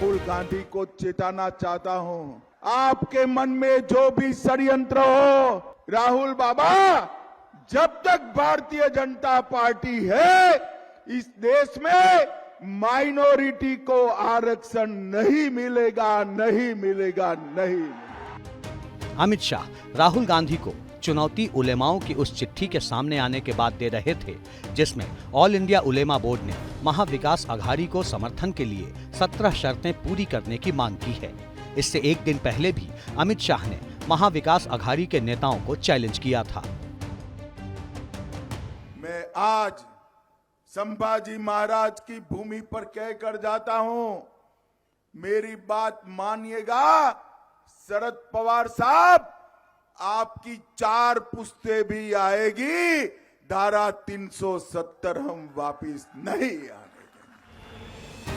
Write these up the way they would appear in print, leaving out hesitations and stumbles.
राहुल गांधी को चेताना चाहता हूं, आपके मन में जो भी षड्यंत्र हो, राहुल बाबा, जब तक भारतीय जनता पार्टी है इस देश में माइनॉरिटी को आरक्षण नहीं मिलेगा, नहीं मिलेगा, नहीं। अमित शाह राहुल गांधी को चुनौती उलेमाओं की उस चिट्ठी के सामने आने के बाद दे रहे थे जिसमें ऑल इंडिया उलेमा बोर्ड ने महाविकास अघाड़ी को समर्थन के लिए 17 शर्तें पूरी करने की मांग की है। इससे एक दिन पहले भी अमित शाह ने महाविकास अघाड़ी के नेताओं को चैलेंज किया था। मैं आज संभाजी महाराज की भूमि पर कहकर जाता हूं, मेरी बात मानिएगा शरद पवार साहब, आपकी 4 पुश्ते भी आएगी, धारा 370 हम वापिस नहीं आने देंगे।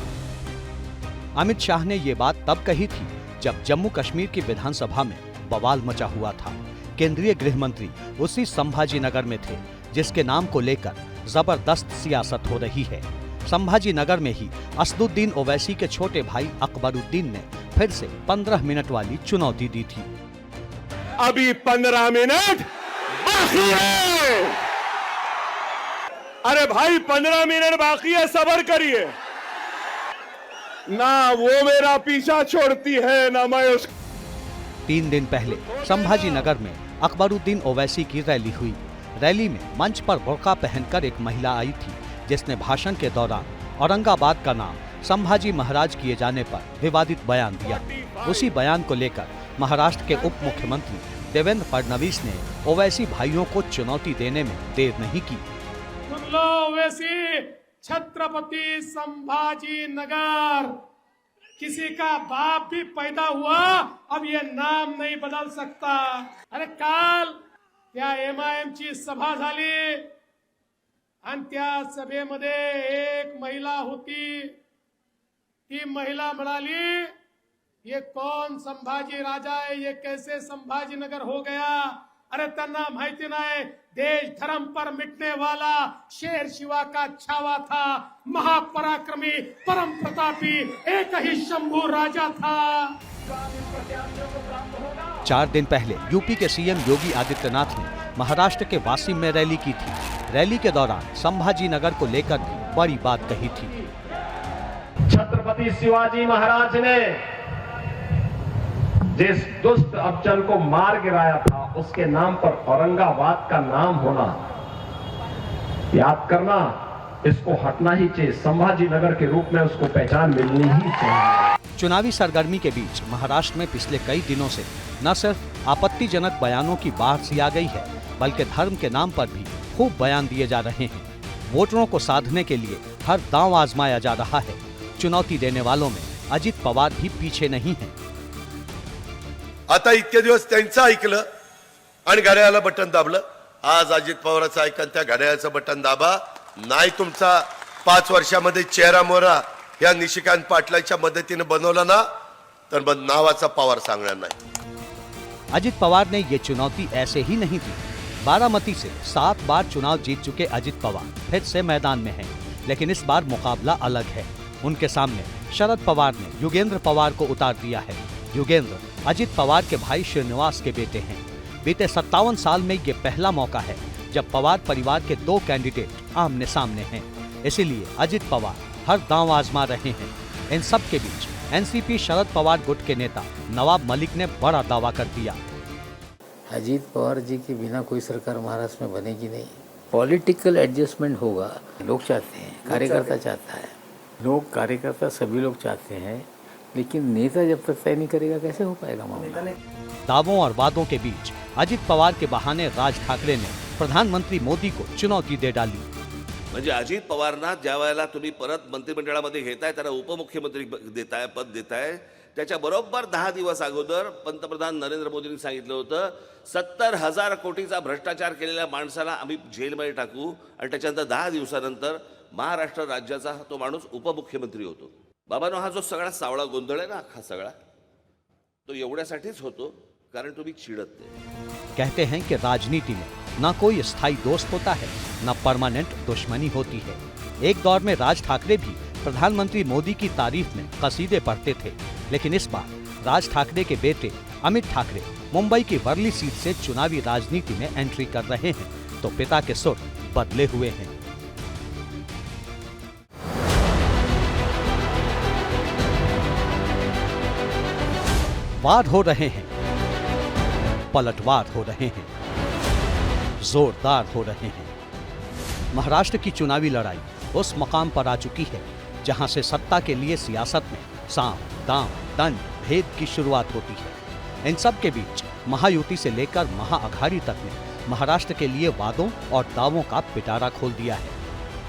अमित शाह ने ये बात तब कही थी जब जम्मू कश्मीर की विधानसभा में बवाल मचा हुआ था। केंद्रीय गृह मंत्री उसी संभाजी नगर में थे जिसके नाम को लेकर जबरदस्त सियासत हो रही है। संभाजी नगर में ही असदुद्दीन ओवैसी के छोटे भाई अकबरुद्दीन ने फिर से 15 मिनट वाली चुनौती दी थी। अभी 15 मिनट बाकी है। अरे भाई 15 मिनट बाकी है, सब्र करिए। ना वो मेरा पीछा छोड़ती है ना मैं उस। 3 दिन पहले संभाजी नगर में अकबरुद्दीन ओवैसी की रैली हुई। रैली में मंच पर बुर्का पहनकर एक महिला आई थी जिसने भाषण के दौरान औरंगाबाद का नाम संभाजी महाराज किए जाने पर विवादित बयान दिया। उसी बयान को लेकर महाराष्ट्र के उप मुख्यमंत्री देवेंद्र फडणवीस ने ओवैसी भाइयों को चुनौती देने में देर नहीं की। सुन लो ओवैसी, छत्रपति संभाजी नगर, किसी का बाप भी पैदा हुआ अब ये नाम नहीं बदल सकता। अरे काल त्या MIM ची सभा झाली आणि त्या सभेमध्ये एक महिला होती। ती महिला म्हणाली, ये कौन संभाजी राजा है, ये कैसे संभाजी नगर हो गया। अरे त्यांना माहिती नाही, देश धर्म पर मिटने वाला शेर शिवा का छावा था, महापराक्रमी परम प्रतापी एक ही शंभू राजा था। 4 दिन पहले यूपी के सीएम योगी आदित्यनाथ ने महाराष्ट्र के वासिम में रैली की थी। रैली के दौरान संभाजी नगर को लेकर भी बड़ी बात कही थी। छत्रपति शिवाजी महाराज ने जिस दुष्ट अफजल को मार गिराया था उसके नाम पर औरंगाबाद का नाम होना याद करना, इसको हटना ही चाहिए। संभाजी नगर के रूप में उसको पहचान मिलनी ही चाहिए। चुनावी सरगर्मी के बीच महाराष्ट्र में पिछले कई दिनों से न सिर्फ आपत्तिजनक बयानों की बाढ़ सी आ गई है बल्कि धर्म के नाम पर भी खूब बयान दिए जा रहे हैं। वोटरों को साधने के लिए हर दांव आजमाया जा रहा है। चुनौती देने वालों में अजित पवार भी पीछे नहीं है। आता इतके दिवस त्यांचं ऐकलं आणि घड्याळाला बटन दाबलं। आज अजित पवारांचं ऐका, त्या घड्याळाचं बटन दाबा, नाही तुमचा 5 वर्षामध्ये चेहरा मोहरा या निशिकांत पाटलांच्या मदतीने बनवला ना, तर मग नावाचा पवार सांगणार नाही। अजित पवार ने ये चुनौती ऐसे ही नहीं दी। बारामती से 7 बार चुनाव जीत चुके अजित पवार फिर से मैदान में हैं, लेकिन इस बार मुकाबला अलग है। उनके सामने शरद पवार ने युगेंद्र पवार को उतार दिया है। युगेंद्र अजित पवार के भाई श्रीनिवास के बेटे हैं। बीते 57 साल में ये पहला मौका है जब पवार परिवार के 2 कैंडिडेट आमने सामने हैं। इसीलिए अजित पवार हर दांव आजमा रहे हैं। इन सब के बीच एनसीपी शरद पवार गुट के नेता नवाब मलिक ने बड़ा दावा कर दिया। अजीत पवार जी के बिना कोई सरकार महाराष्ट्र में बनेगी नहीं। पॉलिटिकल एडजस्टमेंट होगा, लोग चाहते हैं, कार्यकर्ता चाहता है, लोग कार्यकर्ता सभी लोग चाहते हैं, लेकिन नेता जब तक तय नहीं करेगा कैसे हो पाएगा मामला। दावों और वादों के बीच अजित पवार के बहाने राज ठाकरे ने प्रधानमंत्री मोदी को चुनौती दे डाली। म्हणजे अजित पवारांना ज्या वेळेला तुम्ही परत मंत्रिमंडळामध्ये घेताय, त्यांना उपमुख्यमंत्री देताय, पद देताय, त्याच्या बरोबर 10 दिवस अगोदर पंतप्रधान नरेंद्र मोदींनी सांगितलं होतं 70,000 कोटीचा भ्रष्टाचार केलेल्या माणसाला आम्ही जेलमध्ये टाकू आणि त्याच्यानंतर 10 दिवसानंतर महाराष्ट्र राज्याचा तो माणूस उपमुख्यमंत्री होतो। बाबांनो, हा जो सगळा सावळा गोंधळ आहे ना, हा सगळा तो एवढ्यासाठीच होतो कारण तुम्ही चिडत नाही। कहते हैं कि राजनीति में न कोई स्थायी दोस्त होता है, न परमानेंट दुश्मनी होती है। एक दौर में राज ठाकरे भी प्रधानमंत्री मोदी की तारीफ में कसीदे पढ़ते थे, लेकिन इस बार राज ठाकरे के बेटे अमित ठाकरे मुंबई की वर्ली सीट से चुनावी राजनीति में एंट्री कर रहे हैं, तो पिता के सुर बदले हुए हैं। वार हो रहे हैं, पलटवार हो रहे हैं, जोरदार हो रहे हैं। महाराष्ट्र की चुनावी लड़ाई उस मकाम पर आ चुकी है जहां से सत्ता के लिए सियासत में साम, दाम, दंड, भेद की शुरुआत होती है। इन सब के बीच महायुति से लेकर महाअघाड़ी तक ने महाराष्ट्र के लिए वादों और दावों का पिटारा खोल दिया है।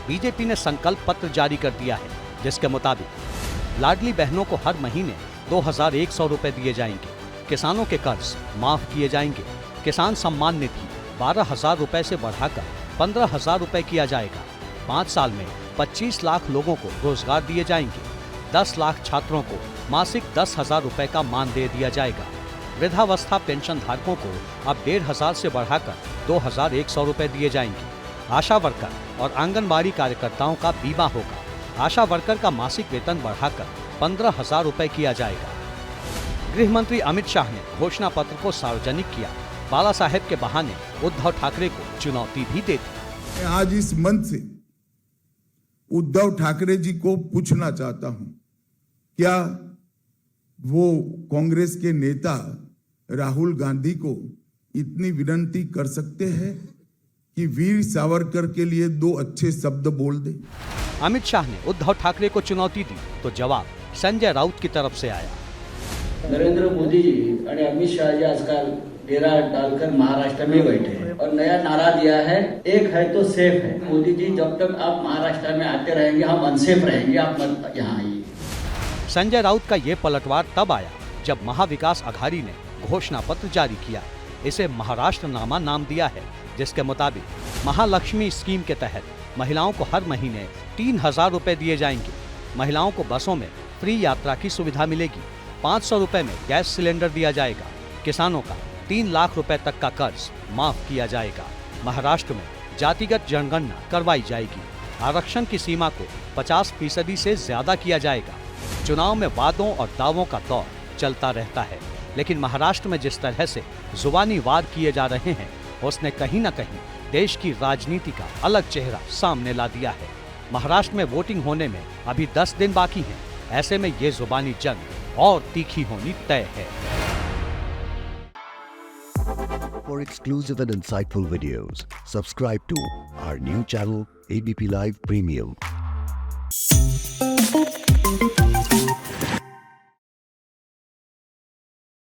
बीजेपी ने संकल्प पत्र जारी कर दिया है, जिसके मुताबिक लाडली बहनों को हर महीने 2100 रुपए दिए जाएंगे, किसानों के कर्ज माफ किए जाएंगे, किसान सम्मान निधि 12,000 रुपए से बढ़ाकर 15,000 रुपए किया जाएगा। 5 साल में 25 लाख लोगों को रोजगार दिए जाएंगे, 10 लाख छात्रों को मासिक 10,000 रुपए का मानदेय दिया जाएगा। वृद्धावस्था पेंशन धारकों को अब 1,500 से बढ़ाकर 2,100 रुपए दिए जाएंगे। आशा वर्कर और आंगनबाड़ी कार्यकर्ताओं का बीमा होगा। आशा वर्कर का मासिक वेतन बढ़ाकर 15,000 रुपए किया जाएगा। गृह मंत्री अमित शाह ने घोषणा पत्र को सार्वजनिक किया। बाला साहेब के बहाने उद्धव ठाकरे को चुनौती भी दे दी। मैं आज इस मंच से उद्धव ठाकरे जी को पूछना चाहता हूं, क्या वो कांग्रेस के नेता राहुल गांधी को इतनी विनती कर सकते हैं कि वीर सावरकर के लिए 2 अच्छे शब्द बोल दे। अमित शाह ने उद्धव ठाकरे को चुनौती दी तो जवाब संजय राउत की तरफ से आया। नरेंद्र मोदी जी और अमित शाह जी आजकल डेरा डालकर महाराष्ट्र में बैठे हैं और नया नारा दिया है, एक है तो सेफ है। मोदी जी, जब तक आप महाराष्ट्र में आते रहेंगे हम अनसेफ रहेंगे, आप मत यहाँ आइए। संजय राउत का ये पलटवार तब आया जब महाविकास अघाड़ी ने घोषणा पत्र जारी किया। इसे महाराष्ट्र नामा नाम दिया है, जिसके मुताबिक महालक्ष्मी स्कीम के तहत महिलाओं को हर महीने 3,000 रुपए दिए जाएंगे। महिलाओं को बसों में फ्री यात्रा की सुविधा मिलेगी। 500 रुपए में गैस सिलेंडर दिया जाएगा। किसानों का 3 लाख रुपए तक का कर्ज माफ किया जाएगा। महाराष्ट्र में जातिगत जनगणना करवाई जाएगी। आरक्षण की सीमा को 50% से ज्यादा किया जाएगा। चुनाव में वादों और दावों का दौर चलता रहता है, लेकिन महाराष्ट्र में जिस तरह से जुबानी वार किए जा रहे हैं, उसने कहीं न कहीं देश की राजनीति का अलग चेहरा सामने ला दिया है। महाराष्ट्र में वोटिंग होने में अभी 10 दिन बाकी हैं। ऐसे में ये जुबानी जंग और तीखी होनी तय है। For exclusive and insightful videos, subscribe to our new channel ABP Live Premium.